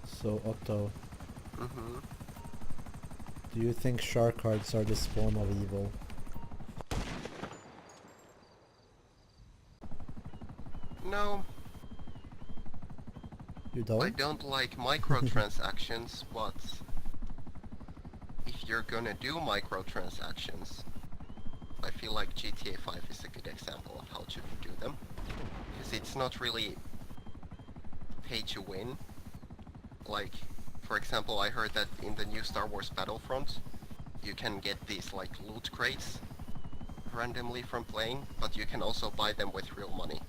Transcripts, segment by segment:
So Otto, Mm-hmm. do you think shark cards are the spawn of evil? No, You I don't? don't like microtransactions, but if you're gonna do microtransactions, I feel like GTA 5 is a good example of how to do them. Because it's not really pay to win. Like, for example, I heard that in the new Star Wars Battlefront, you can get these like loot crates randomly from playing, but you can also buy them with real money.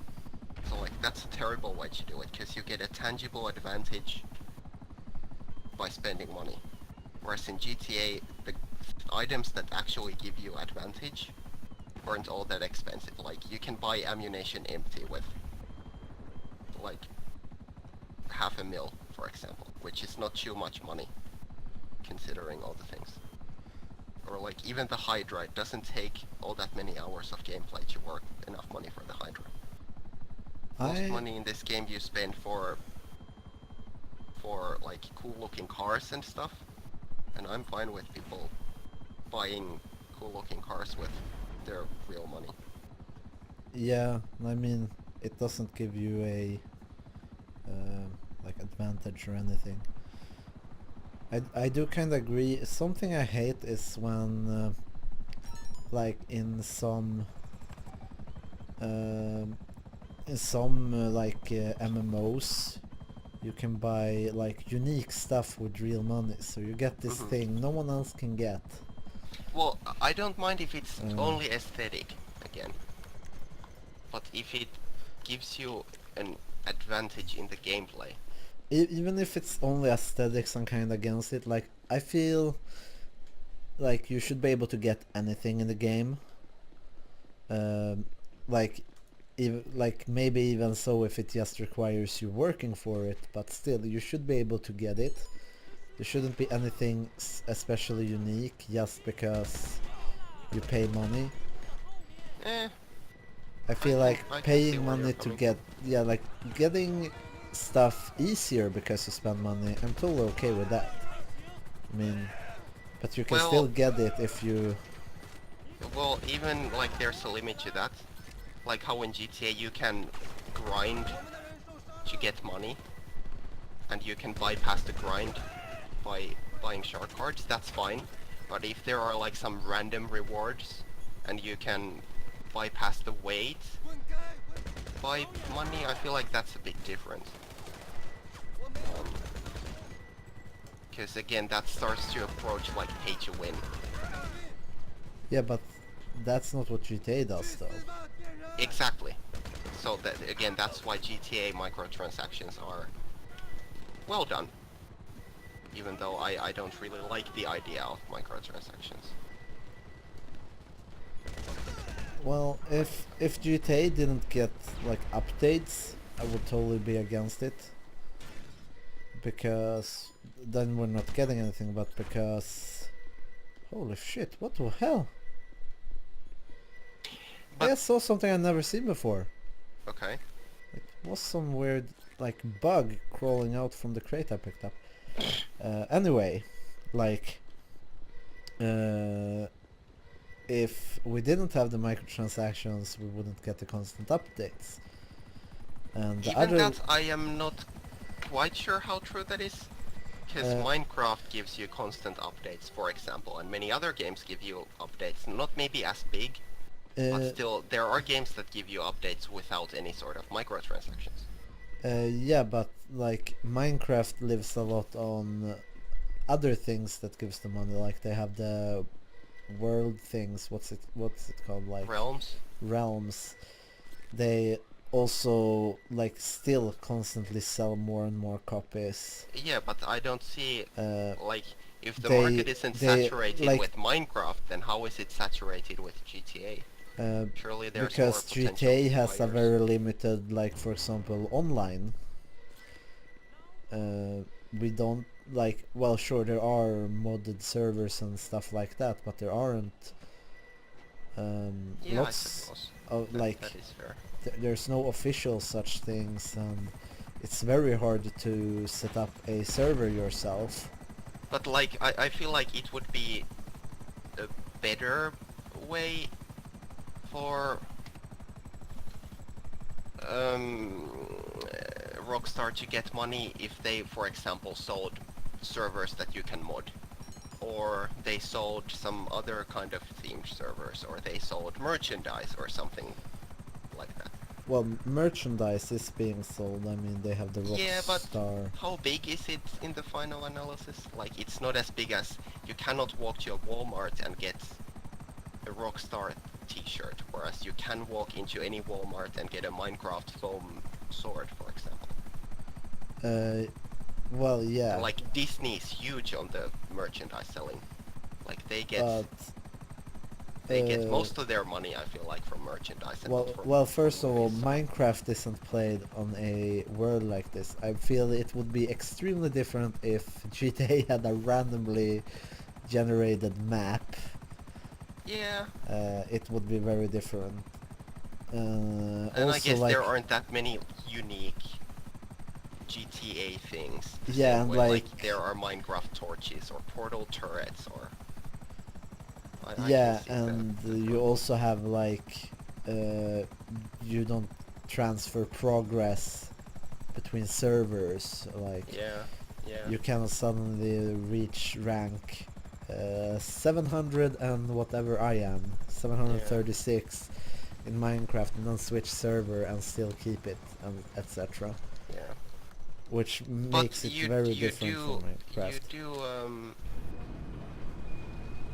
So like, that's a terrible way to do it, because you get a tangible advantage by spending money. Whereas in GTA, the items that actually give you advantage weren't all that expensive. Like, you can buy ammunition empty with, like, $500,000, for example, which is not too much money, considering all the things. Or like, even the Hydra, it doesn't take all that many hours of gameplay to work enough money for the Hydra. Most I money in this game you spend for like cool looking cars and stuff, and I'm fine with people buying cool looking cars with their real money. yeah, I mean it doesn't give you a like advantage or anything. I do kind of agree. Something I hate is when like um, in some MMOs you can buy like unique stuff with real money, so you get this Hmm. thing no one else can get. Well, I don't mind if it's Uh, only aesthetic, again, but if it gives you an advantage in the gameplay. Even if it's only aesthetics, I'm kind of against it. Like I feel like you should be able to get anything in the game. Um, like like maybe even so if it just requires you working for it, but still you should be able to get it. There shouldn't be anything especially unique just because you pay money. Eh, I feel like I can see paying where you're money to coming from. get, yeah, like getting stuff easier because you spend money, I'm totally okay with that. I mean, but you can still Well, get it if you... even like there's a limit to that. Like how in GTA you can grind to get money, and you can bypass the grind by buying shark cards, that's fine. But if there are like some random rewards, and you can bypass the wait by money, I feel like that's a bit different. Because again, that starts to approach like pay to win. Yeah, but that's not what GTA does though. Exactly. So that again, that's why GTA microtransactions are well done. Even though I don't really like the idea of microtransactions. Well, if GTA didn't get like updates, I would totally be against it. Because then we're not getting anything, but because... Holy shit, what the hell? But I saw something I've never seen before. okay. It was some weird like bug crawling out from the crate I picked up. Anyway, like uh, if we didn't have the microtransactions, we wouldn't get the constant updates. And the Even other that, I am not quite sure how true that is. Because uh, Minecraft gives you constant updates, for example, and many other games give you updates. Not maybe as big, but uh, still, there are games that give you updates without any sort of microtransactions. yeah, but like Minecraft lives a lot on other things that gives the money. Like they have the world things. What's it called? Like Realms? realms. They also like still constantly sell more and more copies. Yeah, but I don't see, Uh, like, if the they market isn't they saturated like with Minecraft, then how is it saturated with GTA? uh, Surely there's more because potential GTA has a buyers. very limited, like for example online. Uh, we don't like, well, sure there are modded servers and stuff like that, but there aren't Yeah, I lots suppose. of That like is fair. there's no official such things, and it's very hard to set up a server yourself. But like, I feel like it would be a better way for Rockstar to get money if they, for example, sold servers that you can mod, or they sold some other kind of themed servers, or they sold merchandise or something like that. Well, merchandise is being sold. I mean, they have the Yeah, but Rockstar. how big is it in the final analysis? Like, it's not as big as you cannot walk to a Walmart and get a Rockstar t-shirt, whereas you can walk into any Walmart and get a Minecraft foam sword, for example. Well, yeah. Like, Disney is huge on the merchandise selling. Like, they get most of their money, I feel like, from merchandise. And not from well, first of all, movies. Minecraft isn't played on a world like this. I feel it would be extremely different if GTA had a randomly generated map. Yeah. It would be very different. And also, I guess like, there aren't that many unique GTA things. The yeah, same and way, like there are Minecraft torches or portal turrets or. I yeah, can see and the you problem. also have like you don't transfer progress between servers. Like Yeah, yeah. you can suddenly reach rank 700 and whatever I am, 736 in Minecraft, and then switch server and still keep it, and etc. Yeah. Which But makes it very different from you Minecraft. do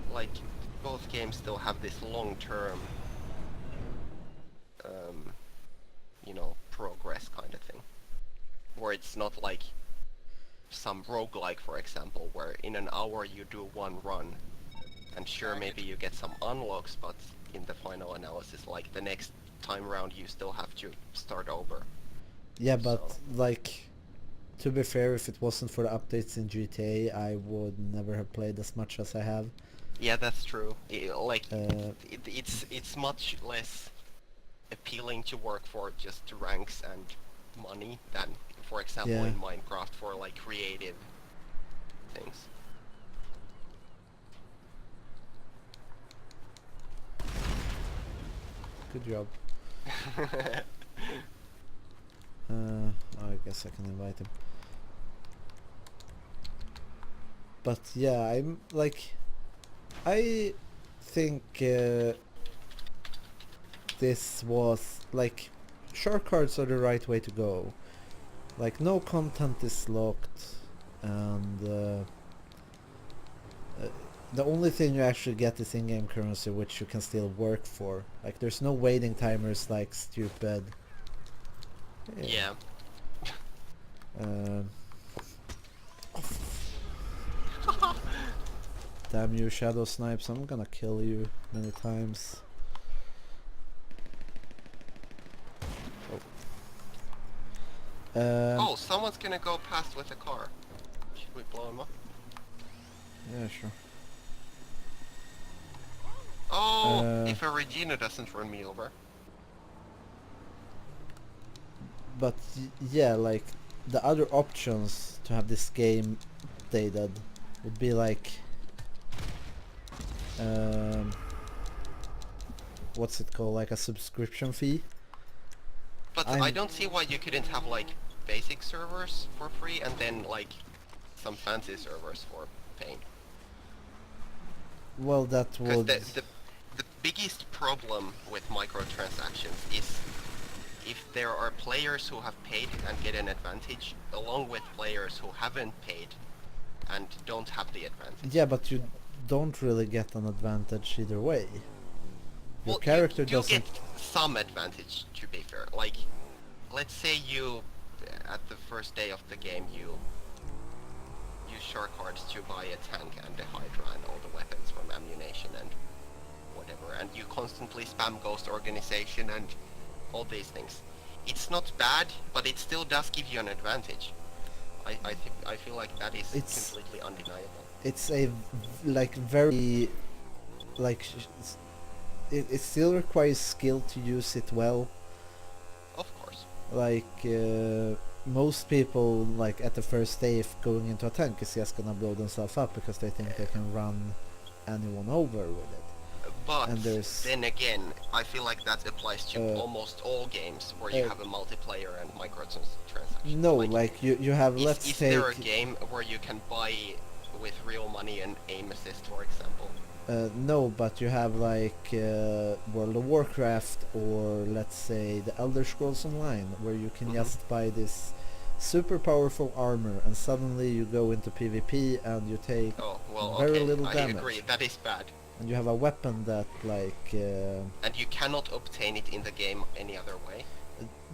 like both games still have this long-term um progress kind of thing, where it's not like some roguelike, for example, where in an hour you do one run, and sure, maybe you get some unlocks, but in the final analysis, like the next time round, you still have to start over. Yeah, So but like, to be fair, if it wasn't for the updates in GTA, I would never have played as much as I have. yeah, that's true. Uh, It's much less appealing to work for just ranks and money than, for example, yeah, in Minecraft for like creative things. good job. I guess I can invite him. But yeah, I'm like, I think this was like, shark cards are the right way to go. Like, no content is locked, and the only thing you actually get is in-game currency, which you can still work for. Like, there's no waiting timers like stupid. Yeah. Um, damn you, Shadow Snipes! I'm gonna kill you many times. Oh, someone's gonna go past with a car. Should we blow him up? Yeah, sure. Oh, if a Regina doesn't run me over. But yeah, like, the other options to have this game updated would be like, what's it called, like a subscription fee. But I don't see why you couldn't have like basic servers for free and then like some fancy servers for paying. Well, that Because would... the biggest problem with microtransactions is if there are players who have paid and get an advantage, along with players who haven't paid and don't have the advantage. Yeah, but you don't really get an advantage either way. Your Well, character you doesn't... get some advantage, to be fair. Like, let's say you, at the first day of the game, you use shark cards to buy a tank and a hydra and all the weapons from ammunition and whatever, and you constantly spam Ghost Organization and all these things. It's not bad, but it still does give you an advantage. I feel like that is completely undeniable. It's a like very like it still requires skill to use it well. Of course. Like most people, like at the first day, if going into a tank, is just gonna blow themselves up because they think they can run anyone over with it. But And there's then again, I feel like that applies to Uh, almost all games where you uh, have a multiplayer and microtransactions. no, Like, you have, is let's is take there a game where you can buy with real money an aim assist, for example? no, but you have like World of Warcraft, or let's say the Elder Scrolls Online, where you can Mhm. just buy this super powerful armor, and suddenly you go into PvP and you take Oh, well, very okay, little I damage, agree. That is bad. and you have a weapon that like And you cannot obtain it in the game any other way.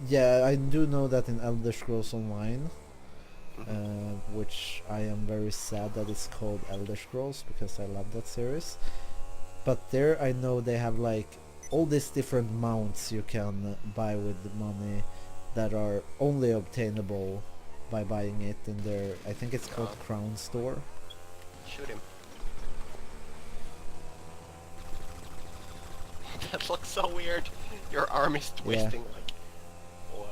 yeah, I do know that in Elder Scrolls Online, Mhm. which I am very sad that it's called Elder Scrolls because I love that series. But there I know they have like all these different mounts you can buy with the money that are only obtainable by buying it in their, I think it's called God, Crown Store. shoot him. That looks so weird. Your arm is Yeah. twisting like... Wow.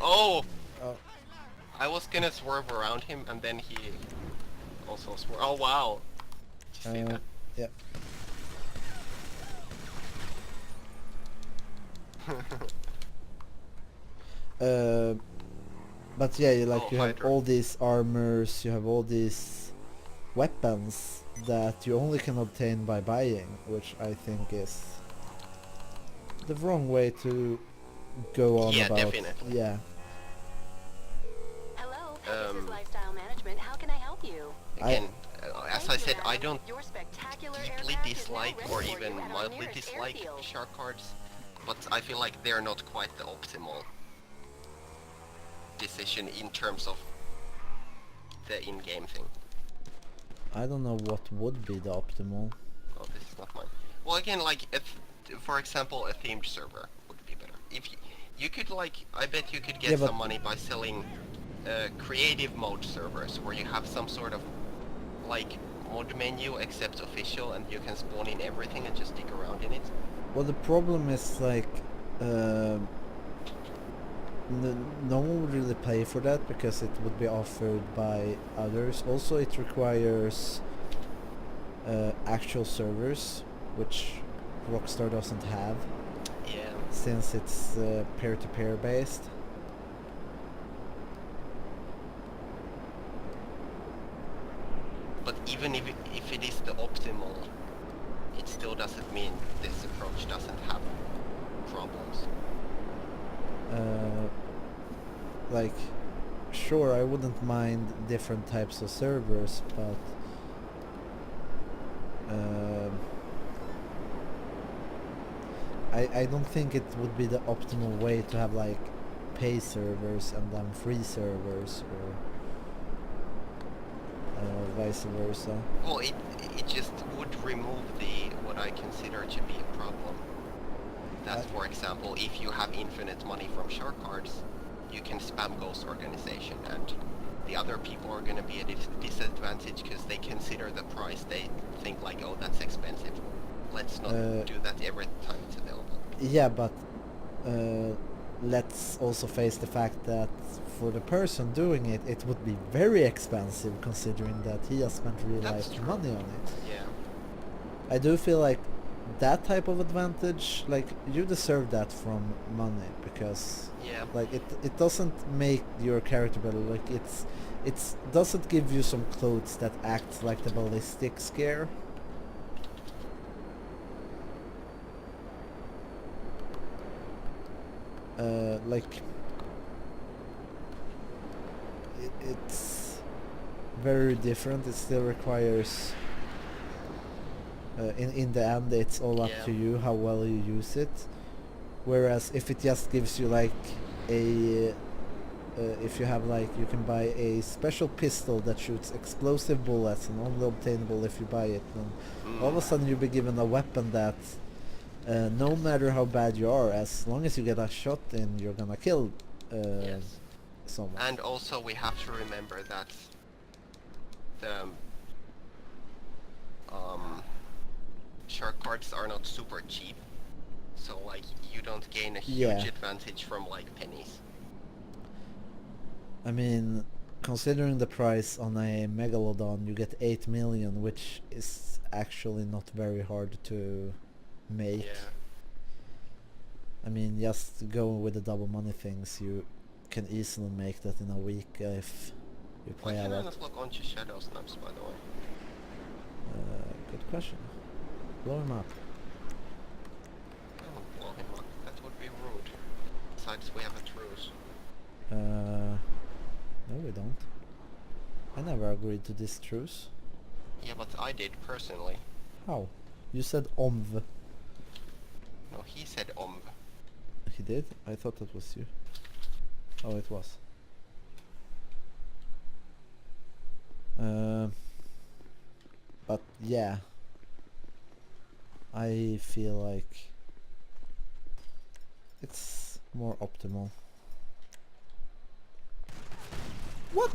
Oh! Oh, I was gonna swerve around him and then he also swerved. Oh wow! Did you see that? yeah. Uh, but yeah, like Oh, you have Hydra. all these armors, you have all these weapons that you only can obtain by buying, which I think is the wrong way to go on Yeah, about. definitely. Yeah. Hello, Pegasus Lifestyle Management. How can I help you? I Again, as Thank I you, said, I madam. don't Your spectacular deeply aircraft is now dislike ready or for you even at our mildly nearest dislike airfield. shark cards, but I feel like they're not quite the optimal decision in terms of the in-game thing. I don't know what would be the optimal. Oh, this is not mine. Well, again, like, if, for example, a themed server would be better. If you could, like, I bet you could get Yeah, but- some money by selling creative mode servers where you have some sort of, like, mod menu except official and you can spawn in everything and just dig around in it. Well, the problem is like no one would really pay for that because it would be offered by others. Also, it requires actual servers, which Rockstar doesn't have Yeah. since it's peer-to-peer based. But even if it is the optimal, it still doesn't mean this approach doesn't have problems. Like, sure, I wouldn't mind different types of servers, but I don't think it would be the optimal way to have like pay servers and then free servers, or vice versa. Well, it just would remove what I consider to be a problem. That, for example, if you have infinite money from shark cards, you can spam Ghost Organization, and the other people are going to be at a disadvantage because they consider the price. They think like, oh, that's expensive. Let's not do that every time it's available. Yeah, but let's also face the fact that for the person doing it, it would be very expensive considering that he has spent real That's life true. money on it. Yeah. I do feel like that type of advantage, like, you deserve that from money, because Yeah. like it doesn't make your character better. Like, it's doesn't give you some clothes that act like the ballistic scare. Like, it's very different. It still requires in the end it's all up Yeah. to you how well you use it, whereas if it just gives you like a if you have, like, you can buy a special pistol that shoots explosive bullets and only obtainable if you buy it, then all of a sudden you'll be given a weapon that no matter how bad you are, as long as you get a shot in, you're gonna kill Yes. someone. And also we have to remember that the shark cards are not super cheap, so like you don't gain a huge Yeah. advantage from like pennies. I mean, considering the price on a Megalodon, you get 8 million, which is actually not very hard to make. Yeah. I mean, just going with the double money things, you can easily make that in a week if you Why play a can I lot. not look onto Shadow Snaps, by the way? Good question. Blow him up. Don't blow him up. That would be rude. Besides, we have a truce. No we don't. I never agreed to this truce. Yeah, but I did, personally. How? You said omv. No, he said omv. He did? I thought that was you. Oh, it was. But yeah, I feel like it's more optimal. What?